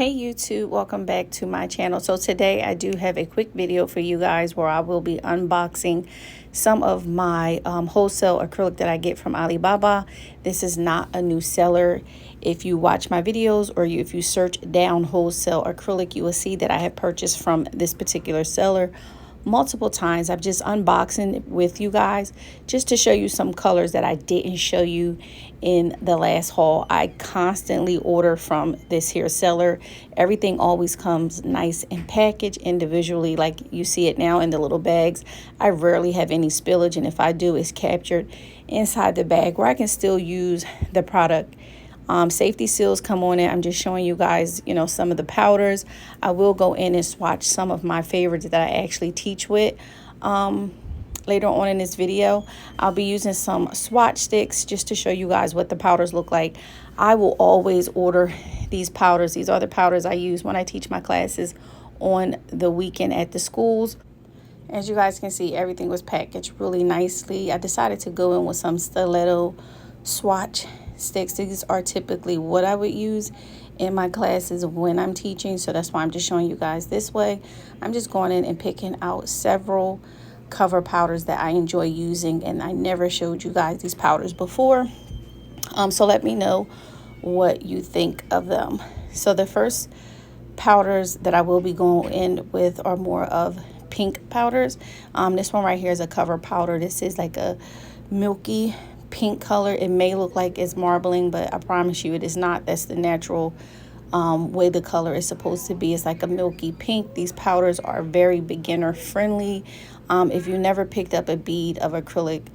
Hey YouTube, welcome back to my channel. So today I do have a quick video for you guys where I will be unboxing some of my wholesale acrylic that I get from Alibaba. This is not a new seller. If you watch my videos or if you search down wholesale acrylic, you will see that I have purchased from this particular seller multiple times. I'm just unboxing with you guys just to show you some colors that I didn't show you in the last haul. I constantly order from this here seller. Everything always comes nice and packaged individually like you see it now in the little bags. I rarely have any spillage, and if I do, it's captured inside the bag where I can still use the product. Safety seals come on it. I'm just showing you guys, some of the powders. I will go in and swatch some of my favorites that I actually teach with. Later on in this video, I'll be using some swatch sticks just to show you guys what the powders look like. I will always order these powders. These are the powders I use when I teach my classes on the weekend at the schools. As you guys can see, everything was packaged really nicely. I decided to go in with some stiletto swatch sticks. These are typically what I would use in my classes when I'm teaching, so that's why I'm just showing you guys this way. I'm just going in and picking out several cover powders that I enjoy using, and I never showed you guys these powders before, so let me know what you think of them. So the first powders that I will be going in with are more of pink powders. This one right here is a cover powder. This is like a milky pink color. It may look like it's marbling, but I promise you it is not. That's the natural way the color is supposed to be. It's like a milky pink. These powders are very beginner friendly. If you never picked up a bead of acrylic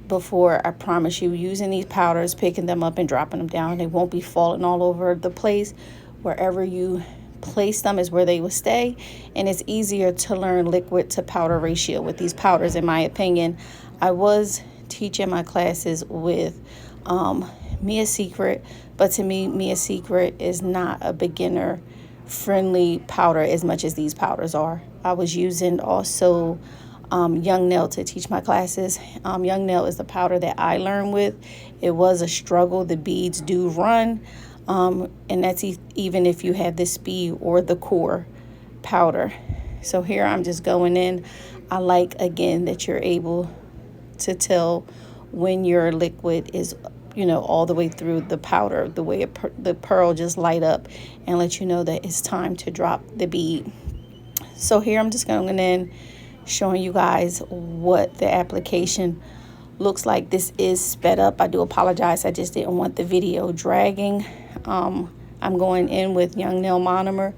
before, I promise you, using these powders, picking them up and dropping them down, they won't be falling all over the place. Wherever you place them is where they will stay, and it's easier to learn liquid to powder ratio with these powders, in my opinion. I was teaching my classes with Mia Secret, but to me, Mia Secret is not a beginner friendly powder as much as these powders are. I was using also Young Nail to teach my classes. Young Nail is the powder that I learned with. It was a struggle. The beads do run, and that's even if you have the speed or the core powder. So here I'm just going in. I like, again, that you're able to tell when your liquid is, all the way through the powder, the way the pearl just light up and let you know that it's time to drop the bead. So here I'm just going in, showing you guys what the application looks like. This is sped up. I do apologize. I just didn't want the video dragging. I'm going in with Young Nail Monomer.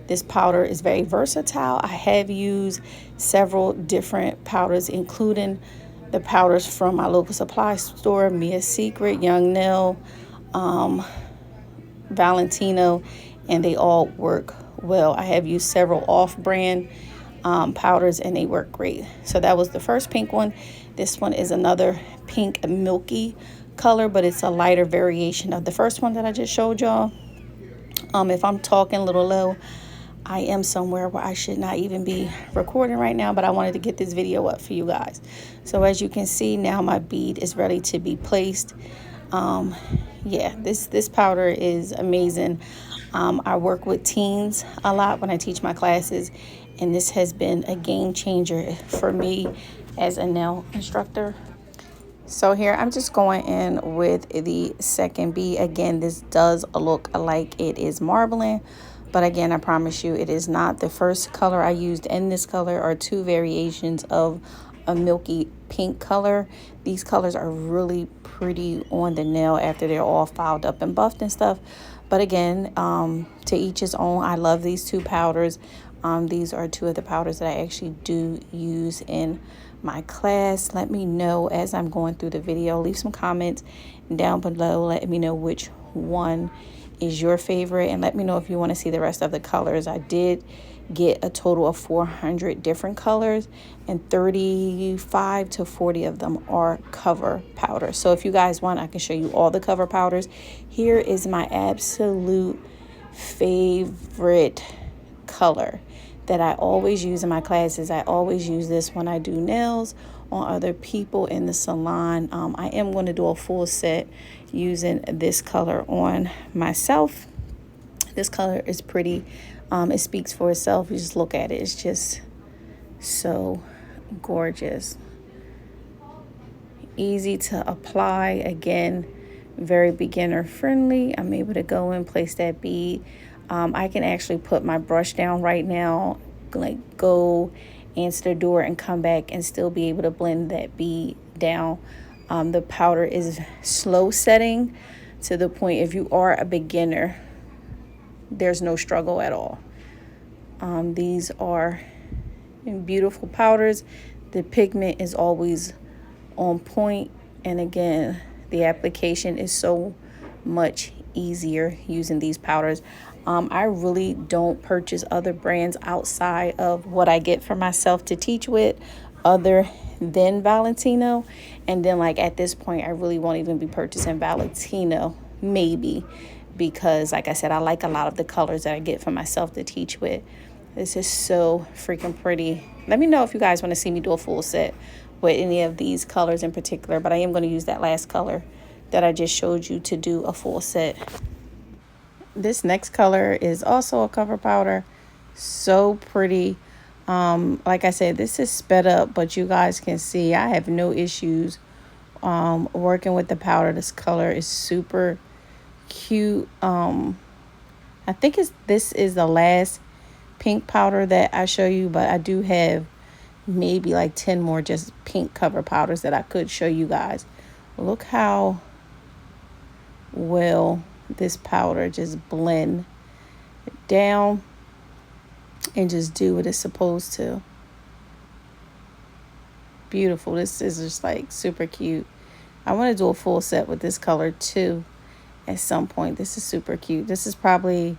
This powder is very versatile. I have used several different powders, including the powders from my local supply store, Mia Secret, Young Nail, Valentino, and they all work well. I have used several off-brand powders, and they work great. So that was the first pink one. This one is another pink milky color, but it's a lighter variation of the first one that I just showed y'all. If I'm talking a little low, I am somewhere where I should not even be recording right now, but I wanted to get this video up for you guys. So as you can see, now my bead is ready to be placed. Yeah, this powder is amazing. I work with teens a lot when I teach my classes, and this has been a game changer for me as a nail instructor. So here I'm just going in with the second bead. Again, this does look like it is marbling, but again, I promise you it is not. The first color I used and this color are two variations of a milky pink color. These colors are really pretty on the nail after they're all filed up and buffed and stuff. But again, to each his own. I love these two powders. These are two of the powders that I actually do use in my class. Let me know as I'm going through the video. Leave some comments down below. Let me know which one is your favorite, and let me know if you want to see the rest of the colors. I did get a total of 400 different colors, and 35 to 40 of them are cover powder. So if you guys want, I can show you all the cover powders. Here is my absolute favorite color that I always use in my classes. I always use this when I do nails on other people in the salon. I am going to do a full set using this color on myself. This color is pretty. It speaks for itself. You just look at it. It's just so gorgeous. Easy to apply. Again, very beginner friendly. I'm able to go and place that bead. I can actually put my brush down right now, like go answer the door and come back and still be able to blend that bead down. The powder is slow setting to the point if you are a beginner, there's no struggle at all. These are beautiful powders. The pigment is always on point, and again, the application is so much easier using these powders. I really don't purchase other brands outside of what I get for myself to teach with, other than Valentino. And then like at this point, I really won't even be purchasing Valentino, maybe, because like I said, I like a lot of the colors that I get for myself to teach with. This is so freaking pretty. Let me know if you guys want to see me do a full set with any of these colors in particular, but I am going to use that last color that I just showed you to do a full set. This next color is also a cover powder. So pretty. Like I said, this is sped up, but you guys can see I have no issues working with the powder. This color is super cute. I think this is the last pink powder that I show you, but I do have maybe like 10 more just pink cover powders that I could show you guys. Look how well this powder just blend down and just do what it's supposed to. Beautiful. This is just like super cute. I want to do a full set with this color too at some point. This is super cute. This is probably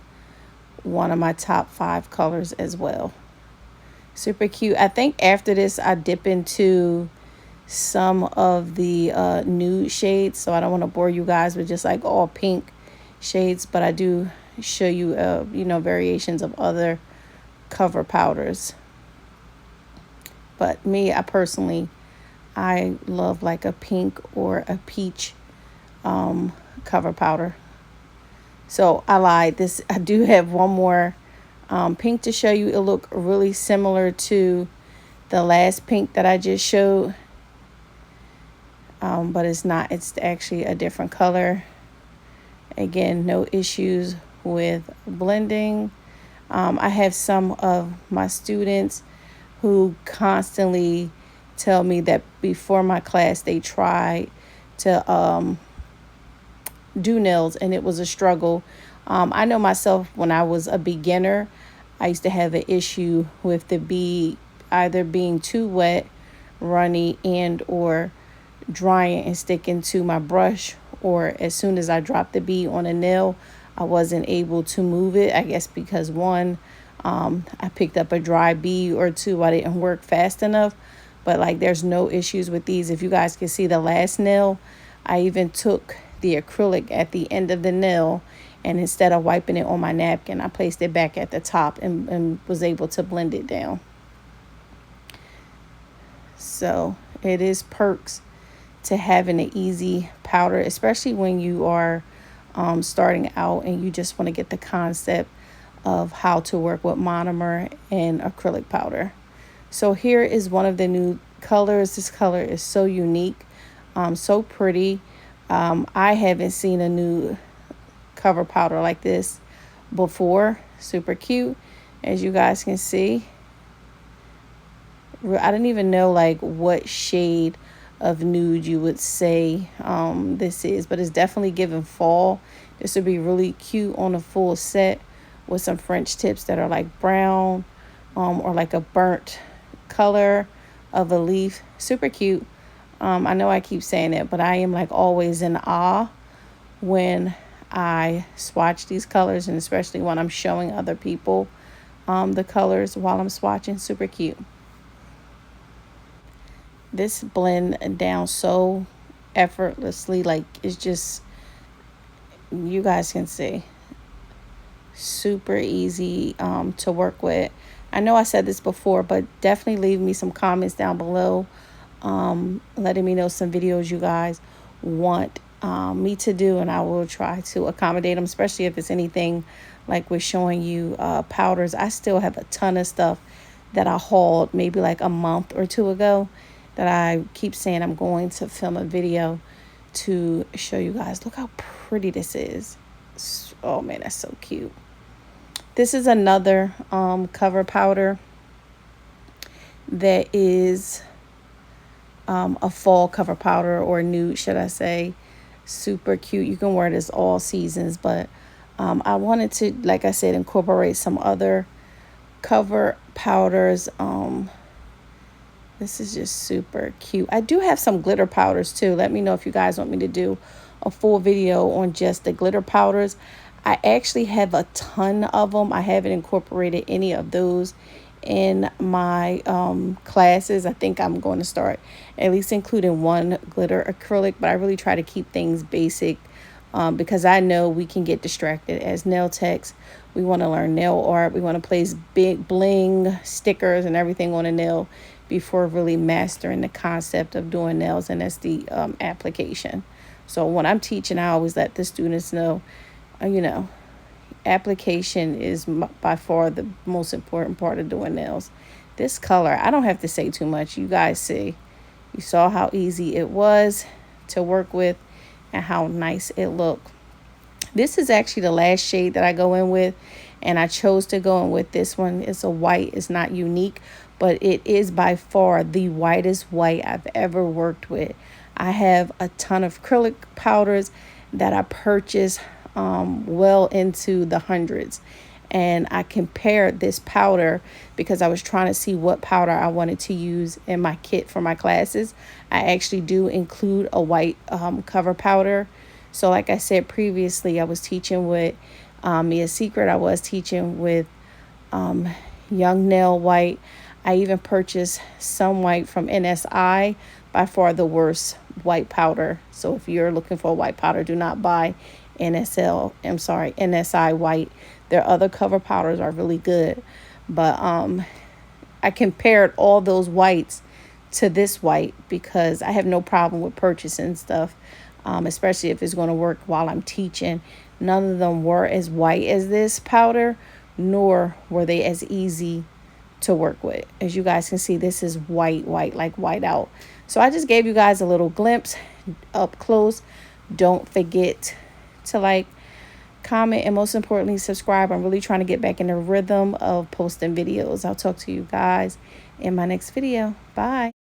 one of my top 5 colors as well. Super cute. I think after this I dip into some of the nude shades, so I don't want to bore you guys with just like all pink shades, but I do show you variations of other cover powders. But me, I love like a pink or a peach cover powder. So I lied. I do have one more pink to show you. It'll look really similar to the last pink that I just showed, but it's not. It's actually a different color. Again, no issues with blending. I have some of my students who constantly tell me that before my class they tried to do nails and it was a struggle. I know myself, when I was a beginner, I used to have an issue with the bead either being too wet, runny, and or drying and sticking to my brush, or as soon as I dropped the bead on a nail, I wasn't able to move it. I guess because one, I picked up a dry bead, or two, I didn't work fast enough. But like, there's no issues with these. If you guys can see the last nail, I even took the acrylic at the end of the nail, and instead of wiping it on my napkin, I placed it back at the top and was able to blend it down. So it is perks to having an easy powder, especially when you are starting out and you just want to get the concept of how to work with monomer and acrylic powder. So here is one of the new colors. This color is so unique, so pretty. I haven't seen a new cover powder like this before. Super cute, as you guys can see. I didn't even know like what shade of nude you would say this is, but it's definitely giving fall. This would be really cute on a full set with some French tips that are like brown or like a burnt color of a leaf. Super cute. I know I keep saying it, but I am like always in awe when I swatch these colors, and especially when I'm showing other people the colors while I'm swatching. Super cute. This blend down so effortlessly, like it's just, you guys can see, super easy to work with. I know I said this before, but definitely leave me some comments down below letting me know some videos you guys want me to do, and I will try to accommodate them, especially if it's anything like we're showing you powders. I still have a ton of stuff that I hauled maybe like a month or two ago that I keep saying I'm going to film a video to show you guys. Look how pretty this is. Oh man, that's so cute. This is another cover powder that is a fall cover powder, or nude, should I say. Super cute. You can wear this all seasons, but I wanted to, like I said, incorporate some other cover powders. This is just super cute. I do have some glitter powders too. Let me know if you guys want me to do a full video on just the glitter powders. I actually have a ton of them. I haven't incorporated any of those in my classes. I think I'm going to start at least including one glitter acrylic, but I really try to keep things basic because I know we can get distracted as nail techs. We want to learn nail art. We want to place big bling stickers and everything on a nail before really mastering the concept of doing nails, and that's the application. So when I'm teaching, I always let the students know, you know, application is by far the most important part of doing nails. This color, I don't have to say too much. You guys see, you saw how easy it was to work with and how nice it looked. This is actually the last shade that I go in with, and I chose to go in with this one. It's a white. It's not unique, but it is by far the whitest white I've ever worked with. I have a ton of acrylic powders that I purchased well into the hundreds, and I compared this powder because I was trying to see what powder I wanted to use in my kit for my classes. I actually do include a white cover powder. So like I said previously, I was teaching with Mia Secret. I was teaching with Young Nail White. I even purchased some white from NSI, by far the worst white powder. So if you're looking for a white powder, do not buy NSI white. Their other cover powders are really good. But I compared all those whites to this white because I have no problem with purchasing stuff, especially if it's going to work while I'm teaching. None of them were as white as this powder, nor were they as easy to work with. As you guys can see, this is white, like white out. So I just gave you guys a little glimpse up close. Don't forget to like, comment, and most importantly, subscribe. I'm really trying to get back in the rhythm of posting videos. I'll talk to you guys in my next video. Bye.